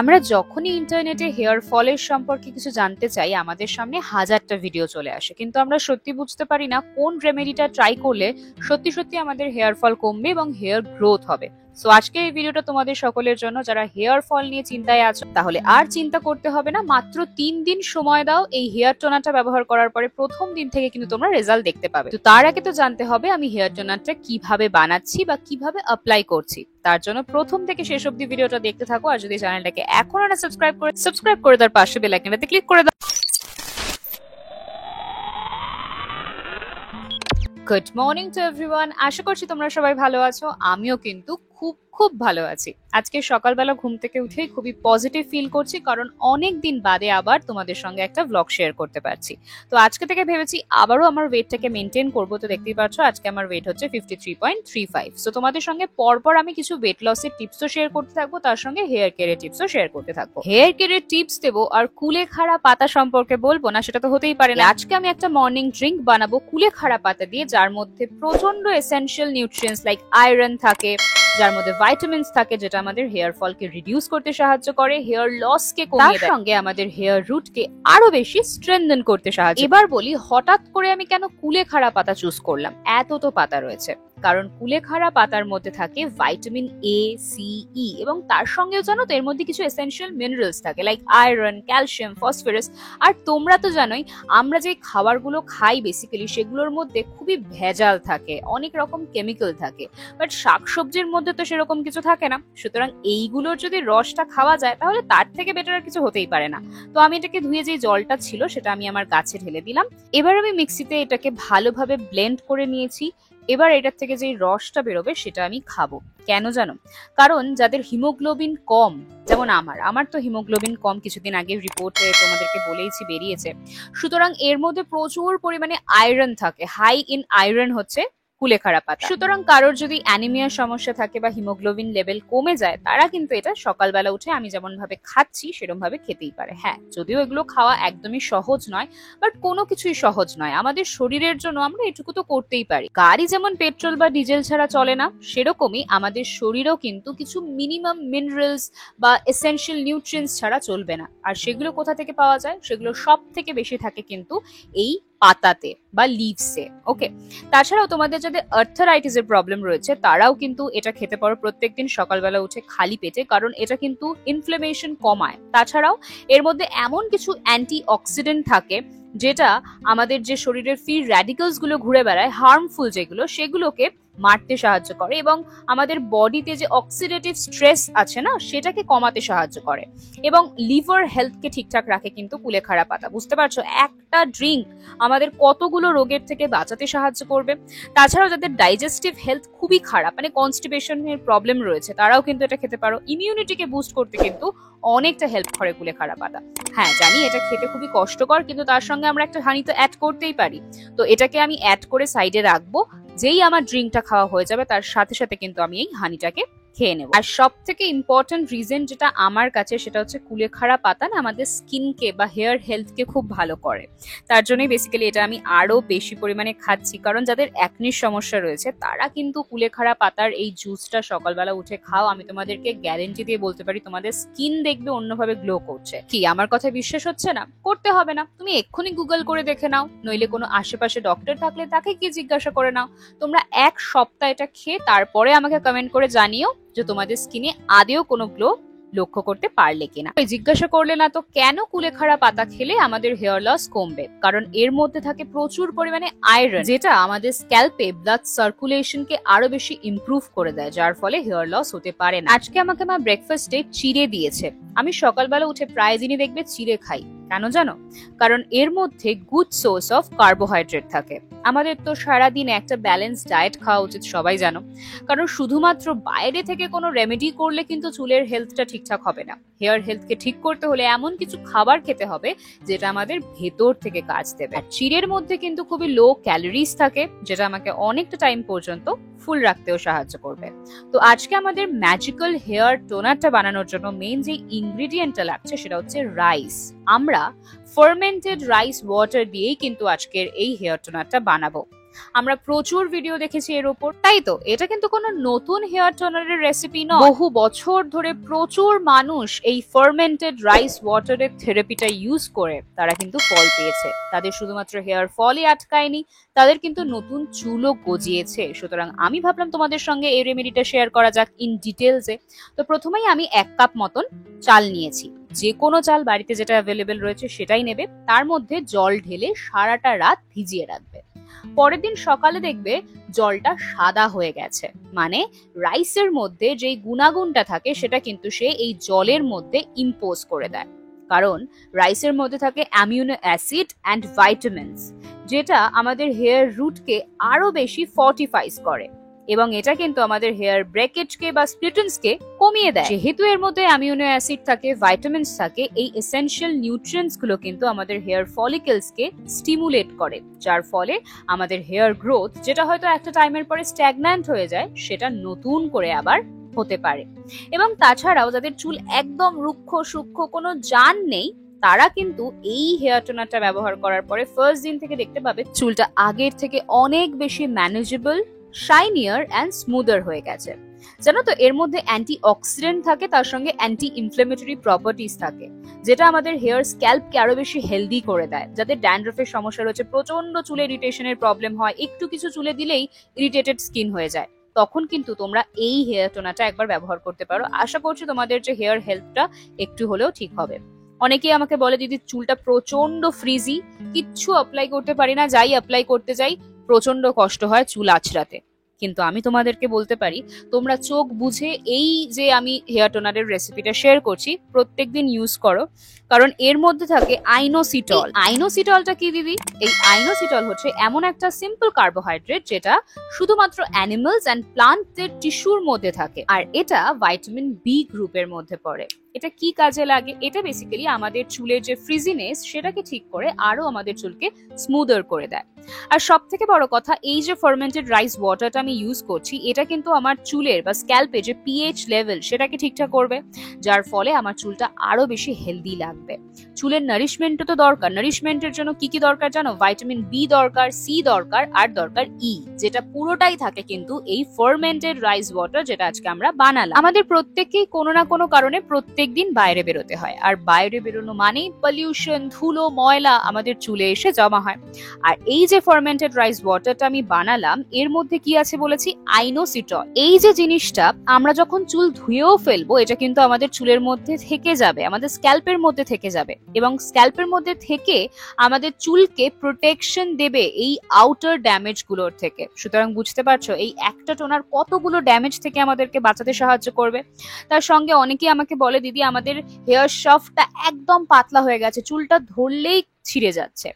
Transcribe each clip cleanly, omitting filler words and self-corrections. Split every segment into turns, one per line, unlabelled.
আমরা যখনই ইন্টারনেটে হেয়ার ফলের সম্পর্কে কিছু জানতে চাই আমাদের সামনে হাজারটা ভিডিও চলে আসে, কিন্তু আমরা সত্যি বুঝতে পারি না কোন রেমেডিটা ট্রাই করলে সত্যি সত্যি আমাদের হেয়ার ফল কমবে এবং হেয়ার গ্রোথ হবে। সো আজকে এই ভিডিওটা তোমাদের সকলের জন্য যারা হেয়ার ফল নিয়ে চিন্তায় আছো, তাহলে আর চিন্তা করতে হবে না। মাত্র 3 দিন সময় দাও, এই হেয়ার টোনারটা ব্যবহার করার পরে প্রথম দিন থেকে কিন্তু তোমরা রেজাল্ট দেখতে পাবে। তো তার আগে তো জানতে হবে আমি হেয়ার টোনারটা কিভাবে বানাচ্ছি বা কিভাবে অ্যাপ্লাই করছি। তার জন্য প্রথম থেকে শেষ অবধি ভিডিওটা দেখতে থাকো। আর যদি চ্যানেলটাকে এখনো না সাবস্ক্রাইব করে তার পাশে বেল আইকনটাতে ক্লিক করে দাও। গুড মর্নিং টু এভরিওয়ান, আশা করছি তোমরা সবাই ভালো আছো। আমিও কিন্তু খুব খুব ভালো আছি। আজকে সকালবেলা ঘুম থেকে উঠেই খুবই পজিটিভ ফিল করছি, কারণ অনেক দিন বাদে আবার তোমাদের সঙ্গে একটা ব্লগ শেয়ার করতে পারছি। তো আজকে থেকে ভেবেছি আবারও আমার ওয়েটটাকে মেনটেন করবো। তো দেখতেই পাচ্ছ আজকে আমার ওয়েট হচ্ছে 53.35। সো তোমাদের সঙ্গে পরপর আমি কিছু ওয়েট লসের টিপসও শেয়ার করতে থাকবো, তার সঙ্গে হেয়ার কেয়ারের টিপসও শেয়ার করতে থাকবো। হেয়ার কেয়ারের টিপস দেবো আর কুলেখাড়া পাতা সম্পর্কে বলবো না, সেটা তো হতেই পারে না। আজকে আমি একটা মর্নিং ড্রিঙ্ক বানাবো কুলেখাড়া পাতা দিয়ে, যার মধ্যে প্রচন্ড এসেনশিয়াল নিউট্রিয়েন্টস লাইক আয়রন থাকে, যার মধ্যে ভাইটামিনস থাকে, যেটা আমাদের হেয়ার ফলকে রিডিউস করতে সাহায্য করে, হেয়ার লস কে কমিয়ে দেয়, তার সঙ্গে আমাদের হেয়ার রুট কে আরো বেশি স্ট্রেনথেন করতে সাহায্য। এবার বলি হঠাৎ করে আমি কেন কুলেখাড়া পাতা চুজ করলাম। এত তো পাতা রয়েছে, কারণ কুলেখাড়া পাতার মধ্যে থাকে ভাইটামিন এ, সি, ই এবং তার সঙ্গেও জানো তো এর মধ্যে কিছু এসেনশিয়াল মিনারেলস থাকে লাইক আয়রন, ক্যালসিয়াম, ফসফরাস। আর তোমরা তো জানোই আমরা যে খাবারগুলো খাই বেসিক্যালি সেগুলোর মধ্যে খুবই ভেজাল থাকে, অনেক রকম কেমিক্যাল থাকে, বাট শাকসবজির মধ্যে তো সেরকম কিছু থাকে না। সুতরাং এইগুলোর যদি রসটা খাওয়া যায় তাহলে তার থেকে বেটার আর কিছু হতেই পারে না। তো আমি এটাকে ধুয়ে যে জলটা ছিল সেটা আমি আমার গাছে ঢেলে দিলাম। এবার আমি মিক্সিতে এটাকে ভালোভাবে ব্লেন্ড করে নিয়েছি। এবার এটার থেকে যে রসটা বেরোবে সেটা আমি খাবো। কেন জানো? কারণ যাদের হিমোগ্লোবিন কম, যেমন আমার তো হিমোগ্লোবিন কম, কিছুদিন আগে রিপোর্টে তোমাদেরকে বলেইছি বেরিয়েছে। সুতরাং এর মধ্যে প্রচুর পরিমাণে আয়রন থাকে, হাই ইন আয়রন হচ্ছে কুলেখাড়া পাতা। সুতরাং কারোর যদি অ্যানিমিয়ার সমস্যা থাকে বা হিমোগ্লোবিন লেভেল কমে যায়, তারা কিন্তু এটা সকালবেলা উঠে আমি যেমন ভাবে খাচ্ছি সেরকম ভাবে খেতেই পারে। হ্যাঁ, যদিও এগুলো খাওয়া একদমই সহজ নয়, বাট কোনো কিছুই সহজ নয়। আমাদের শরীরের জন্য আমরা এটুকু তো করতেই পারি। গাড়ি যেমন পেট্রোল বা ডিজেল ছাড়া চলে না, সেরকমই আমাদের শরীরও কিন্তু কিছু মিনিমাম মিনারেলস বা এসেনশিয়াল নিউট্রিয়েন্টস ছাড়া চলবে না। আর সেগুলো কোথা থেকে পাওয়া যায়? সেগুলো সব থেকে বেশি থাকে কিন্তু এই পাতাতে বা লিভসে। ওকে, তাছাড়াও তোমাদের যাদের আর্থারাইটিসের প্রবলেম রয়েছে তারাও কিন্তু এটা খেতে পারো প্রত্যেকদিন সকালবেলা উঠে খালি পেটে, কারণ এটা কিন্তু ইনফ্লেমেশন কমায়। তাছাড়াও এর মধ্যে এমন কিছু অ্যান্টি অক্সিডেন্ট থাকে যেটা আমাদের যে শরীরের ফ্রি র্যাডিক্যালস গুলো ঘুরে বেড়ায়, হার্মফুল যেগুলো, সেগুলোকে মারতে সাহায্য করে এবং আমাদের বডিতে যে অক্সিডেটিভ স্ট্রেস আছে না সেটাকে কমাতে সাহায্য করে এবং লিভার হেলথকে ঠিকঠাক রাখে কিন্তু কুলেখাড়া পাতা। বুঝতে পারছো একটা ড্রিঙ্ক আমাদের কতগুলো রোগের থেকে বাঁচাতে সাহায্য করবে। তাছাড়াও যাদের ডাইজেস্টিভ হেলথ খুবই খারাপ, মানে কনস্টিপেশনের প্রবলেম রয়েছে, তারাও কিন্তু এটা খেতে পারো। ইমিউনিটিকে বুস্ট করতে কিন্তু অনেকটা হেল্প করে কুলেখাড়া পাতা। হ্যাঁ জানি এটা খেতে খুবই কষ্টকর, কিন্তু তার সঙ্গে আমরা একটা হানি তো অ্যাড করতেই পারি। তো এটাকে আমি অ্যাড করে সাইডে রাখবো। যেই আমার ড্রিঙ্কটা খাওয়া হয়ে যাবে তার সাথে সাথে কিন্তু আমি এই হানিটাকে খেয়ে নেব। আর সব থেকে ইম্পর্টেন্ট রিজন যেটা আমার কাছে, সেটা হচ্ছে কুলেখাড়া পাতা না আমাদের স্কিনকে বা হেয়ার হেলথকে খুব ভালো করে। তার জন্যই বেসিক্যালি এটা আমি আরো বেশি পরিমাণে খাচ্ছি, কারণ যাদের অ্যাকনির সমস্যা রয়েছে তারা কিন্তু কুলেখাড়া পাতার এই জুসটা সকালবেলা উঠে খাও। আমি তোমাদেরকে গ্যারেন্টি দিয়ে বলতে পারি তোমাদের স্কিন দেখবে অন্যভাবে গ্লো করছে। কি আমার কথা বিশ্বাস হচ্ছে না? করতে হবে না, তুমি এক্ষুনি গুগল করে দেখে নাও, নইলে কোনো আশেপাশে ডক্টর থাকলে তাকে গিয়ে জিজ্ঞাসা করে নাও। তোমরা 1 সপ্তাহ এটা খেয়ে তারপরে আমাকে কমেন্ট করে জানিও যে তোমাদের স্কিনে আদেও কোনো গ্লো লক্ষ্য করতে পারলে কিনা। জিজ্ঞাসা করলে না তো কেন কুলেখাড়া পাতা খেলে আমাদের হেয়ার লস কমবে? কারণ এর মধ্যে থাকে প্রচুর পরিমাণে আয়রন, যেটা আমাদের স্ক্যাল্পে ব্লাড সার্কুলেশনকে আরো বেশি ইমপ্রুভ করে দেয়, যার ফলে হেয়ার লস হতে পারে না। আজকে আমাকে মা ব্রেকফাস্টে চিড়ে দিয়েছে। আমি সকালবেলা উঠে প্রায় দিনই দেখবে চিড়ে খাই। কেন জানো? কারণ এর মধ্যে গুড সোর্স অফ কার্বোহাইড্রেট থাকে। আমাদের তো সারাদিন একটা ব্যালেন্স ডায়েট খাওয়া উচিত, সবাই জানো। কারণ শুধুমাত্র বাইরে থেকে কোনো রেমেডি করলে কিন্তু চুলের হেলথটা ঠিকঠাক হবে না। হেয়ার হেলথকে ঠিক করতে হলে এমন কিছু খাবার খেতে হবে যেটা আমাদের ভেতর থেকে কাজ দেবে। আর চিড়ের মধ্যে কিন্তু খুবই লো ক্যালোরিজ থাকে, যেটা আমাকে অনেকটা টাইম পর্যন্ত ফুল রাখতেও সাহায্য করবে। তো আজকে আমাদের ম্যাজিক্যাল হেয়ার টোনারটা বানানোর জন্য মেইন যে ইনগ্রেডিয়েন্টটা লাগছে সেটা হচ্ছে রাইস। আমরা ফার্মেন্টেড রাইস ওয়াটার দিয়েই কিন্তু আজকের এই হেয়ার টোনারটা বানাবো। আমরা প্রচুর ভিডিও দেখেছি এর উপর, তাই তো এটা কিন্তু কোনো নতুন হেয়ার টোনারের রেসিপি নয়। বহু বছর ধরে প্রচুর মানুষ এই ফার্মেন্টেড রাইস ওয়াটারের থেরাপিটা ইউজ করে তারা কিন্তু ফল পেয়েছে। তাদের শুধুমাত্র হেয়ার ফলই আটকায়নি, তাদের কিন্তু নতুন চুলও গজিয়েছে। সুতরাং আমি ভাবলাম তোমাদের সঙ্গে এই রেমেডিটা শেয়ার করা যাক ইন ডিটেলসে। তো প্রথমেই আমি 1 কাপ মতন চাল নিয়েছি। যে কোনো চাল বাড়িতে যেটা অ্যাভেলেবেল রয়েছে সেটাই নেবে। তার মধ্যে জল ঢেলে সারাটা রাত ভিজিয়ে রাখবে। পরের দিন সকালে দেখবে জলটা সাদা হয়ে গেছে, মানে রাইসের মধ্যে যেই গুণাগুণটা থাকে সেটা কিন্তু সে এই জলের মধ্যে ইম্পোজ করে দেয়। কারণ রাইসের মধ্যে থাকে অ্যামিনো অ্যাসিড অ্যান্ড ভাইটামিনস, যেটা আমাদের হেয়ার রুটকে আরো বেশি ফর্টিফাইজ করে এবং এটা কিন্তু আমাদের হেয়ার ব্রেকেজকে বা স্প্লিটেন্সকে কমিয়ে দেয়। যেহেতু এর মধ্যে অ্যামিনো অ্যাসিড থাকে, ভাইটামিনস থাকে, এই এসেনশিয়াল নিউট্রিয়েন্টস গুলো কিন্তু আমাদের হেয়ার ফলিকলসকে স্টিমুলেট করে, যার ফলে আমাদের হেয়ার গ্রোথ, যেটা হয়তো একটা টাইমের পরে স্ট্যাগন্যান্ট হয়ে যায়, সেটা নতুন করে আবার হতে পারে। এবং তাছাড়াও যাদের চুল একদম রুক্ষ সূক্ষ্ম, কোনো জান নেই, তারা কিন্তু এই হেয়ার টোনারটা ব্যবহার করার পরে ফার্স্ট দিন থেকে দেখতে পাবে চুলটা আগের থেকে অনেক বেশি ম্যানেজেবল, শাইনিয়ার অ্যান্ড স্মুদার হয়ে গেছে। জানো তো এর মধ্যে অ্যান্টি অক্সিডেন্ট থাকে, তার সঙ্গে অ্যান্টি ইনফ্লেমেটরি প্রপার্টিজ থাকে, যেটা আমাদের হেয়ার স্ক্যাল্পকে আরো বেশি হেলদি করে দেয়। যাদের ড্যান্ড্রফের সমস্যা রয়েছে, প্রচন্ড চুলে ইরিটেশনের প্রবলেম হয়, একটু কিছু চুলে দিলেই ইরিটেটেড স্কিন হয়ে যায়, তখন কিন্তু তোমরা এই হেয়ার টোনারটা একবার ব্যবহার করতে পারো। আশা করছি তোমাদের যে হেয়ার হেলথটা একটু হলেও ঠিক হবে। অনেকেই আমাকে বলে দিদি চুলটা প্রচন্ড ফ্রিজি, কিচ্ছু অ্যাপ্লাই করতে পারি না, যাই অ্যাপ্লাই করতে যাই প্রচন্ড কষ্ট হয় চুল আঁচড়াতে। কিন্তু আমি তোমাদেরকে বলতে পারি তোমরা চোখ বুঝে এই যে আমি হেয়ার টোনারের রেসিপিটা শেয়ার করছি প্রত্যেকদিন ইউজ করো, কারণ এর মধ্যে থাকে আইনোসিটল। আইনোসিটলটা কি দিদি? এই আইনোসিটল হচ্ছে এমন একটা সিম্পল কার্বোহাইড্রেট যেটা শুধুমাত্র অ্যানিমালস অ্যান্ড প্লান্টের টিস্যুর মধ্যে থাকে, আর এটা ভাইটামিন বি গ্রুপের মধ্যে পড়ে। এটা কি কাজে লাগে? এটা বেসিক্যালি আমাদের চুলের যে ফ্রিজিনেস সেটাকে ঠিক করে আরো আমাদের চুলকে স্মুদার করে দেয়। আর সব থেকে বড় কথা, এই যে ফার্মেন্টেড রাইস ওয়াটারটা আমি ইউজ করছি, এটা কিন্তু আমার চুলের বা স্ক্যাল্পে যে পিএইচ লেভেল সেটাকে ঠিকঠাক করবে, যার ফলে আমার চুলটা আরো বেশি হেলদি লাগবে। চুলের নারিশমেন্টও তো দরকার। নারিশমেন্টের জন্য কি কি দরকার জানো? ভাইটামিন বি দরকার, সি দরকার, আর দরকার ই, যেটা পুরোটাই থাকে কিন্তু এই ফার্মেন্টেড রাইস ওয়াটার যেটা আজকে আমরা বানালাম। আমাদের প্রত্যেককেই কোনো না কোনো কারণে প্রত্যেকদিন বাইরে বেরোতে হয়, আর বাইরে বেরোনো মানেই পলিউশন, ধুলো, ময়লা আমাদের চুলে এসে জমা হয়। আর এই যে ফার্মেন্টেড রাইস ওয়াটারটা আমি বানালাম, এর মধ্যে কি আছে বলেছি? আইনোসিটল। এই যে জিনিসটা আমরা যখন চুল ধুয়েও ফেলবো, এটা কিন্তু আমাদের চুলের মধ্যে থেকে যাবে, আমাদের স্ক্যাল্পের মধ্যে থেকে যাবে, এবং স্ক্যাল্পের মধ্যে থেকে আমাদের চুলকে প্রোটেকশন দেবে এই আউটার ড্যামেজ গুলোর থেকে। সুতরাং বুঝতে পারছো এই একটা টোনার কতগুলো ড্যামেজ থেকে আমাদেরকে বাঁচাতে সাহায্য করবে। তার সঙ্গে অনেকেই আমাকে বলে দিদি আমাদের হেয়ার শাফটটা একদম পাতলা হয়ে গেছে, চুলটা ধরলেই ছিঁড়ে যাচ্ছে।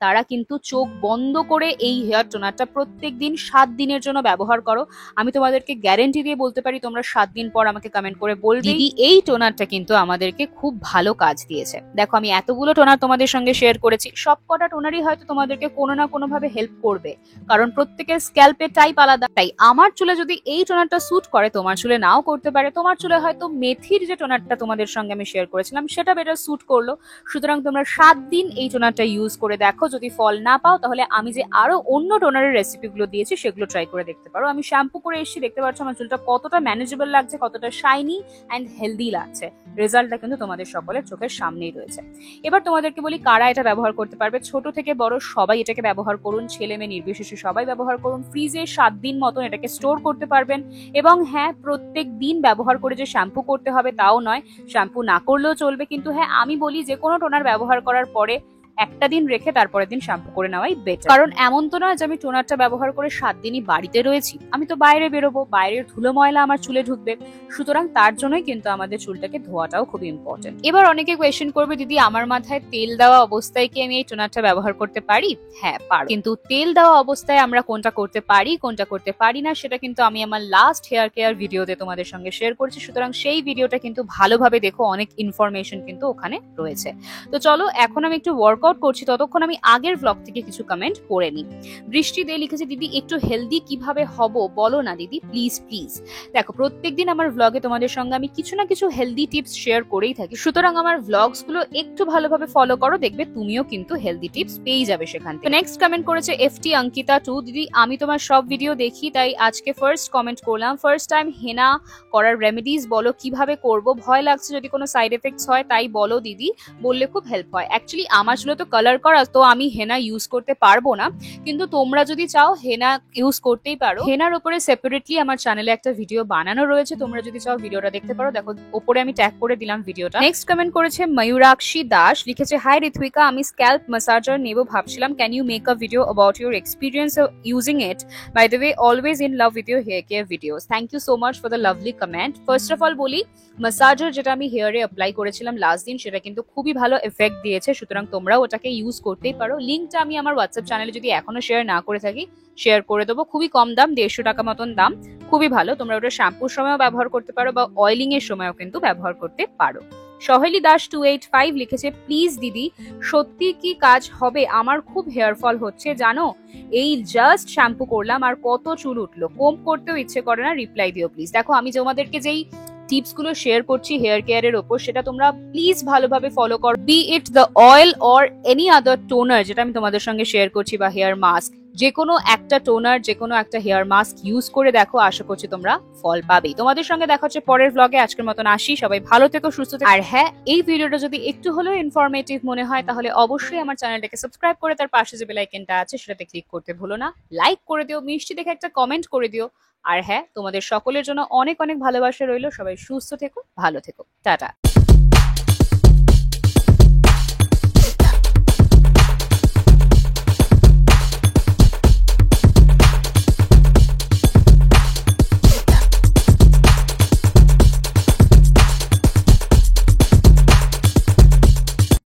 তারা কিন্তু চোখ বন্ধ করে এই হেয়ার টোনারটা প্রত্যেকদিন 7 দিনের জন্য ব্যবহার করো। আমি তোমাদেরকে গ্যারেন্টি দিয়ে বলতে পারি তোমরা 7 দিন পর আমাকে কমেন্ট করে বলবে দিদি এই টোনারটা কিন্তু আমাদেরকে খুব ভালো কাজ দিয়েছে। দেখো আমি এতগুলো টোনার তোমাদের সঙ্গে শেয়ার করেছি, সব কটা টোনারই হয়তো তোমাদেরকে কোনো না কোনো ভাবে হেল্প করবে, কারণ প্রত্যেকের স্ক্যাল্পের টাইপ আলাদা। তাই আমার চুলে যদি এই টোনারটা স্যুট করে, তোমার চুলে নাও করতে পারে। তোমার চুলে হয়তো মেথির যে টোনারটা তোমাদের সঙ্গে আমি শেয়ার করেছিলাম সেটা বেটার স্যুট করলো। সুতরাং তোমরা 7 দিন এই টোনারটা ইউজ করে দেখো, যদি ফল না পাও তাহলে আমি যে আরো অন্য টোনারের রেসিপিগুলো দিয়েছি সেগুলো ট্রাই করে দেখতে পারো। আমি শ্যাম্পু করে এসে দেখতে পাচ্ছ আমার চুলটা কতটা ম্যানেজেবল লাগছে, কতটা শাইনি অ্যান্ড হেলদি লাগছে। রেজাল্টটা কিন্তু তোমাদের সকলের চোখের সামনেই রয়েছে। এবার তোমাদেরকে বলি কারা এটা ব্যবহার করতে পারবে। ছোট থেকে বড় সবাই এটাকে ব্যবহার করুন, ছেলে মেয়ে নির্বিশেষে সবাই ব্যবহার করুন। ফ্রিজে 7 দিন মতন এটাকে স্টোর করতে পারবেন। এবং হ্যাঁ, প্রত্যেক দিন ব্যবহার করে যে শ্যাম্পু করতে হবে তাও নয়, শ্যাম্পু না করলেও চলবে। কিন্তু হ্যাঁ, আমি বলি যে কোনো টোনার ব্যবহার করার পরে একটা দিন রেখে তারপরের দিন শ্যাম্পু করে নেওয়াই বেটার। কারণ এমন তো নয় যে আমি টোনারটা ব্যবহার করে 7 দিনই বাড়িতে রয়েছি, আমি তো বাইরে বেরোবো, বাইরের ধুলো ময়লা আমার চুলে ঢুকবে। সুতরাং তার জন্যই কিন্তু আমাদের চুলটাকে ধোয়াটাও খুব ইম্পর্টেন্ট। এবার অনেকে কোয়েশ্চেন করবে দিদি আমার মাথায় তেল দেওয়া অবস্থায় কি আমি এই টোনারটা ব্যবহার করতে পারি? হ্যাঁ পারো, কিন্তু তেল দেওয়া অবস্থায় আমরা কোনটা করতে পারি কোনটা করতে পারি না সেটা কিন্তু আমি আমার লাস্ট হেয়ার কেয়ার ভিডিওতে তোমাদের সঙ্গে শেয়ার করছি। সুতরাং সেই ভিডিওটা কিন্তু ভালোভাবে দেখো, অনেক ইনফরমেশন কিন্তু ওখানে রয়েছে। তো চলো এখন আমি একটু ওয়ার্ক রেকর্ড করছি ততক্ষণ আমি আগের ব্লগ থেকে কিছু কমেন্ট পড়ে নিই। বৃষ্টি দে লিখেছে, দিদি একটু হেলদি কিভাবে হব বলো না দিদি, প্লিজ প্লিজ। দেখো, প্রত্যেকদিন আমার ব্লগে তোমাদের সঙ্গে আমি কিছু না কিছু হেলদি টিপস শেয়ার করেই থাকি, সুতরাং আমার ব্লগস গুলো একটু ভালোভাবে ফলো করো, দেখবে তুমিও কিন্তু হেলদি টিপস পেয়ে যাবে সেখান থেকে। নেক্সট কমেন্ট করেছে FT অঙ্কিতা 2, দিদি আমি তোমার সব ভিডিও দেখি তাই আজকে ফার্স্ট কমেন্ট করলাম। ফার্স্ট টাইম হেনা করার রেমেডিজ বলো, কিভাবে করব, ভয় লাগছে যদি কোনো সাইড এফেক্টস হয় তাই বলো দিদি, বললে খুব হেল্প হয়। অ্যাকচুয়ালি আমার ছিল তো কালার করা, তো আমি হেনা ইউজ করতে পারবো না, কিন্তু তোমরা যদি চাও হেনা ইউজ করতেই পারো। হেনার উপরে সেপারেটলি আমার চ্যানেলে একটা ভিডিও বানানো রয়েছে, তোমরা যদি চাও ভিডিওটা দেখতে পারো, দেখো উপরে আমি ট্যাগ করে দিলাম ভিডিওটা। নেক্সট কমেন্ট করেছে ময়ূরাক্ষী দাস, লিখেছে, হাই ঋত্বিকা, আমি স্ক্যাল্প ম্যাসাজার নেব ভাবছিলাম, can you make a video about your experience using it, by the way always in love with your hair care videos. Thank you so much for the lovely comment. First of all বলি, massager যেটা আমি হেয়ারে apply করেছিলাম last দিন, সেটা কিন্তু খুবই ভালো effect দিয়েছে, সুতরাং তোমরাও ওটাকে ইউজ করতেই পারো। লিঙ্কটা আমি আমার হোয়াটসঅ্যাপ চ্যানেলে যদি এখনো শেয়ার না করে থাকি শেয়ার করে দেবো। খুবই কম দাম, 150 টাকা মতন দাম, খুবই ভালো। তোমরা ওটা শ্যাম্পুর সময়ও ব্যবহার করতে পারো বা অয়েলিং এর সময়ও কিন্তু ব্যবহার করতে পারো। সহেলি দাস 285 লিখেছে, প্লিজ দিদি সত্যি কি কাজ হবে, আমার খুব হেয়ার ফল হচ্ছে জানো, এই জাস্ট শ্যাম্পু করলাম আর কত চুল উঠলো, কোম করতেও ইচ্ছে করে না, রিপ্লাই দিও প্লিজ। দেখো, আমি তোমাদেরকে যেই টিপস গুলো শেয়ার করছি হেয়ার কেয়ারের ওপর, সেটা তোমরা প্লিজ ভালোভাবে ফলো করো, be it the oil or any other toner যেটা আমি তোমাদের সঙ্গে শেয়ার করছি, বা হেয়ার মাস্ক, যে কোনো একটা টোনার, যে কোনো একটা হেয়ার মাস্ক ইউজ করে দেখো, আশা করছি তোমরা ফল পাবেই। তোমাদের সঙ্গে দেখা হচ্ছে পরের ব্লগে, আজকের মতন আসি, সবাই ভালো থেকো, সুস্থ থেকো। আর হ্যাঁ, এই ভিডিওটা যদি একটু হলেও ইনফরমেটিভ মনে হয় তাহলে অবশ্যই আমার চ্যানেলটাকে সাবস্ক্রাইব করে তার পাশে যে বেল আইকনটা আছে সেটাতে ক্লিক করতে ভুলো না, লাইক করে দিও, মিষ্টি দেখে একটা কমেন্ট করে দিও। আর হ্যাঁ, তোমাদের সকলের জন্য অনেক অনেক ভালোবাসা রইলো, সবাই সুস্থ থেকো, ভালো থেকো, টাটা।